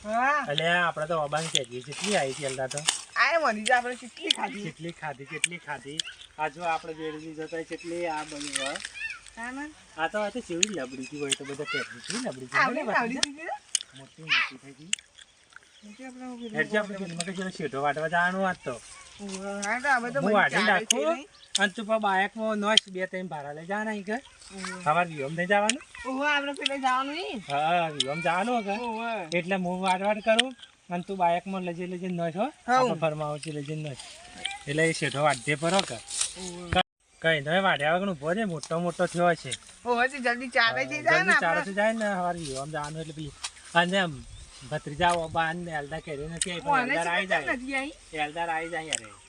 હા એટલે આપણે તો અબાન કેજી કેટલી આવી છે એલડા તો આય મની જા આપણે કેટલી ખાધી આ જો આપણે જોઈ જતો કેટલી આ બની હોય આ તો કેવી લબડી થી હોય તો બધા કેજી કેવી લબડી થી મોટી થઈ ગઈ એટલે આપણે ફિલ્મમાં કે શેઠો વાટવા જવાનું આજ તો હું વાઢી નાખું અને તું પણ બાયકમાં નોઈસ 2-3 ભાડા લઈ જવાના કે સવાર વિહોમ નહીં જવાનું હા વિહોમ જવાનું કે એટલે હું વાટ કરું અને તું બાયકમાં લઈ નોઈસ હો આપણે ફરમાવો લઈ નોઈસ એટલે એ શેઠો વાટજે પરો કે કઈ નય વાઢ્યા વગર ઉભો રે મોટો થયો છે જલ્દી ચાલે જાય ને સવાર વિહોમ જવાનું એટલે પેલી અને ભત્રીજા બાન ને એલદા કરી નથી એલદાર આવી જાય યાર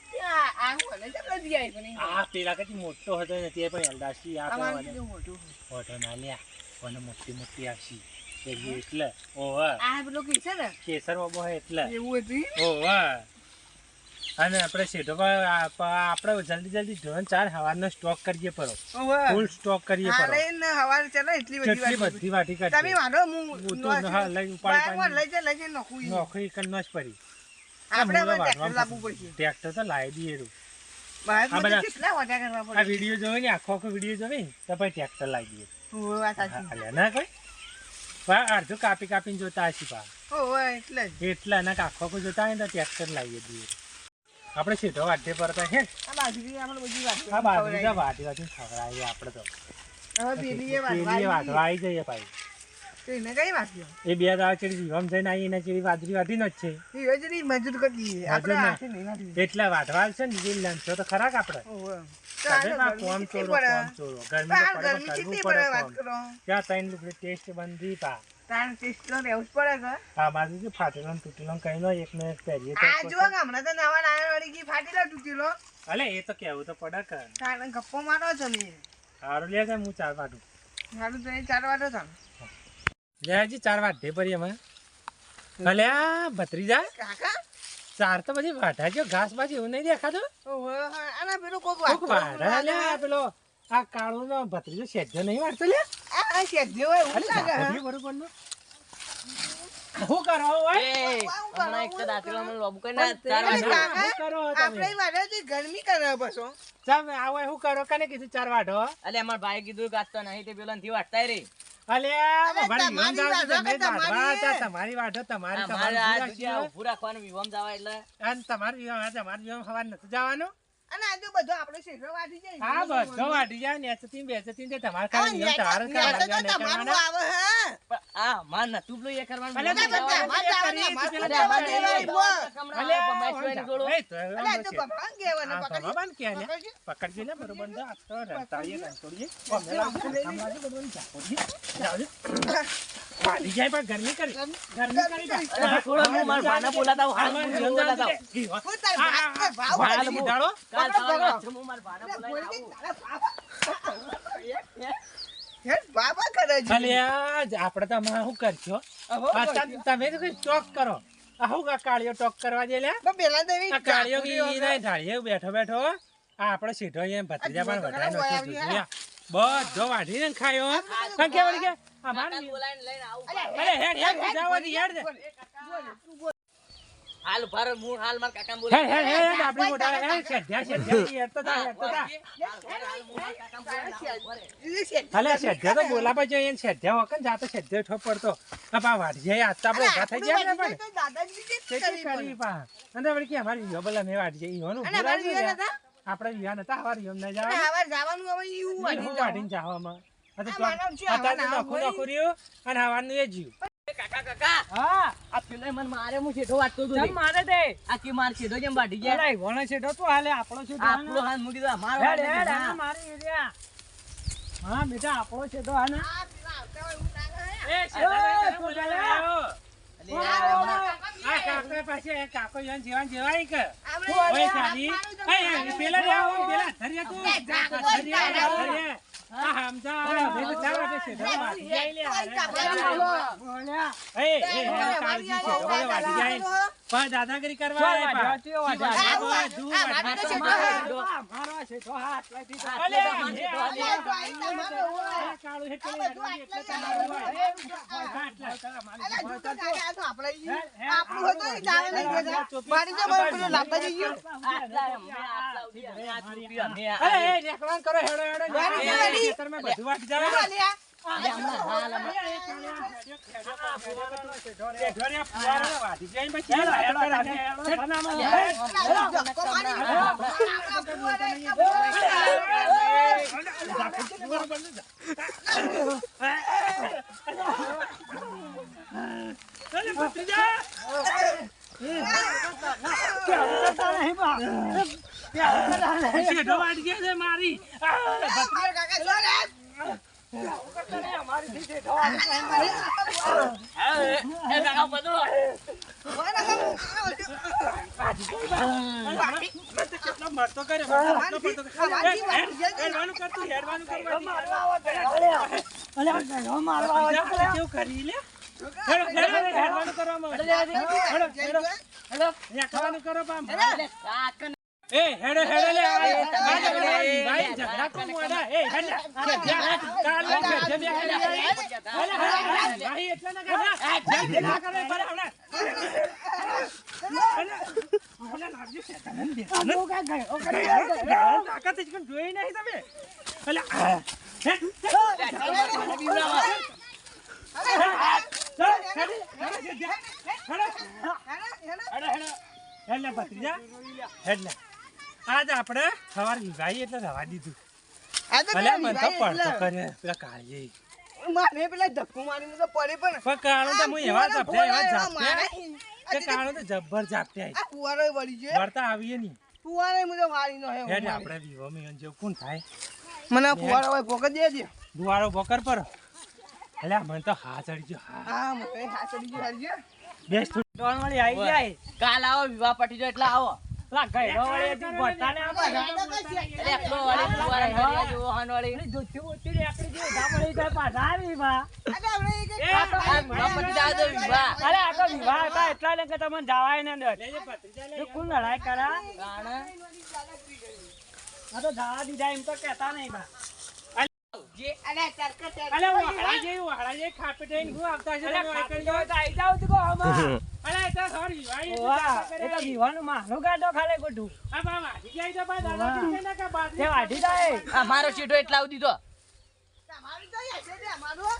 આ પેલા કદી મોટો હતો નથી પણ એલદાસી ફોટો ના લ્યા અને મોટી આવશી એટલે કેસર બાબો એટલે અને આપણે શેઠો આપણે જલ્દી ધોરણ 4 હવાનો સ્ટોક કરીએ પરો ફૂલ સ્ટોક કરીએ પરો કેટલી બધી વાટી કાઢી નોકરી કરનો જ પડી ટ્રેક્ટર તો લાવી દઈએ આ વિડીયો જોવે ને આખો વિડીયો જોવે ને તો પછી ટ્રેક્ટર લાવી દઈએ ના કોઈ અડધું કાપીને જોતા હશી પા એટલે ના આખો જોતા હોય ને તો ટ્રેક્ટર લાવીએ દઈએ આપણે સીધો વાટે પડતા હે આ બાજરી વાટી ખવડાવીએ આપણે તો વાટવા આવી જઈએ ભાઈ એ બે દાવા ચડી વિવામ જઈને આવી એના ચેડી બાજરી વાટી ન જ છે એટલે વાટવા છે ને લંચો તો ખરાક આપણે ત્યાં 3 રૂપિયા ટેસ્ટ બંધી પા ફાટેલો તૂટેલો કઈ નો એક ને એક પહેરીએ અલે એ તો કેવું તો પડે ગપ્પો મારો છો સારું લે હું 4 વાટું સારું તો 4 વાટો ચાલો લેજી 4 વાટે પડી અમે અલ્યા ભત્રીજા કાકા 4 તો બધી વાટા ગયો ઘાસ બાજી એવું નહીં દેખાતું પેલો આ કાળો નો ભત્રીજો સેજો નહીં વાટતો લે બરોબર નો શું કરો ગરમી કરે બસો આવો શું કરો કને કીધું 4 વાટો અલે અમાર ભાઈ કીધું ગાતો નહીં તે પેલો નથી વાટતા રે તમારી વાટો તમારી ઉભું રાખવાનું વિવમ જવા એટલે તમારી સવાર નથી જવાનું અને આજુ બધો આપણો શેઠો વાટી જાય હા બધો વાટી જાય ને બેચતીન તે તમાર ખાલી નિયમ તાર તમારું આવે હે આ માર ન તું એ કરવાનું અલે તો પકડજે ને બરોબર ને આ તો રતાઈએ કંટોડીએ વાટી જાય પણ ગરમી કરી થોડો હું માર ભાના બોલાતા હાલ બોલાતા હાલ દાડો કાલ હું માર ભાના બોલાતા બાબા કરે છે આપણે તો શું કરશો તમે તો ટોક કરો આવું કાળીઓ ટોક કરવા દે કાળીઓ ઢાળીએ બેઠો આપડે સીધો ભત્રીજા પણ વધારે બધો વાઢીને ખાયો કેવડી કે હાલ ભર હું હાલ માર કાકા બોલા આપણી મોટા શેઠિયા તો બોલાવા જોઈએ શેઠિયા વખત જાતો શેઠિયો ઠોપ પડતો વાઢી જાય આજ તો આપણે ઉભા થઈ જાય અને વળી કે અમારી વિયો બોલા મેં વાઢી જાય આપણે વિવાહ નતા હવાર વિવાહ ના જવાનું વાઢીને જવામાં નખું રહ્યું અને હવાનું એ જીવ કાકા હા આ પેલે મન મારે હું છેડો વાટતો તો મારે દે આ કે માર છેડો જેમ બાટી ગયા અરે વણ છેડો તો હાલે આપણો છેડો આપણો હાથ મૂકી દો મારો મારી એરિયા હા બેટા આપણો છેડો હા ને એ કાકા પાસે કાકો જેવાય કે ઓય સાડી પેલા ધરિયા તું પણ દાદાગીરી કરવા આયા પા. બધું અલે, કાળું હે પેલી હેડવાની એટલે તમારું હોય. હા, એટલે. અરે, એ રેકવાન કરો, હેડો, હેડો. ખેતરમાં બધું વાટી જાવે. ઢોરિયા ફુવારાને વાટી જાય પછી હેડો, હેડો, મારી મરતો કરે કેવું કરી લે ખાવાનું કરો પામ એ હેડો હેડો લે ભાઈ ઝઘડા કોણ મોડા એ હેડ કાલ લે જે બે ભાઈ એટલા ના કરે ના કરે પર આવડા ઓલા લાગજો છે તને દે ઓ કા ગયો ઓ કા તાકાત જ કોણ જોઈ નહીં તમે અલા હેડ ભત્રીજા હેડ આજ આપણે સવાર વિવાહી એટલે રવા દીધું ભલે મને તો પડતો કરે પેલા કાળીએ મારે પેલા ધક્કો મારી તો પડે પણ કાળો તો હું એવા ઝાપટ્યા કે કાળો તો જબ્બર ઝાપટ્યા આ કુવારો વળી છે વળતા આવીએ નહીં કુવારો મને વાળી નો હે હેડ આપણે વિવો મેં જેવું કોણ થાય મને કુવારો હોય પોકે દે દે દુવારો બકર પર અલ્યા મને તો હા ચડી ગયો હા મને હા ચડી ગયો હારી ગયો બેસ ત્રણ વાળી આવી જાય કાલ આવો વિવાહ પટી જાય એટલે આવો પેલા ગયડો વાળી હજી ગોટાને આપા એટલે એકલો વાળી કુવારા હેરિયા જેવો હાન વાળી દૂધી ઉતી એકડી જેવો ધામળી જાય પાછા આવી બા અરે આપણે વિવાહ પટી જાય તો વિવાહ અરે આ તો વિવાહ હતા એટલા ને કે તમને જવાય ને અંદર લેજે ભત્રીજા લે કોણ લડાઈ કરા ગાણા આ તો જવા દીધા એમ તો કહેતા નહીં બા જે અરે ચરક અલે વાળા જે ખાપે દઈને હું આવતા છે અરે ખાપી જો તો આઈ જાવ તું કો આમાં અલે એ તો સોરી ભાઈ વાહ એ તો વિવાનો માનો ગાડો ખાલે ગોઠું આ બા વાટી જાય તો બા દાદા કે ના કે બાદ તે વાઢી જાય આ મારો સીટો એટલા ઉધી તો તમારું તો યાર છે અમારું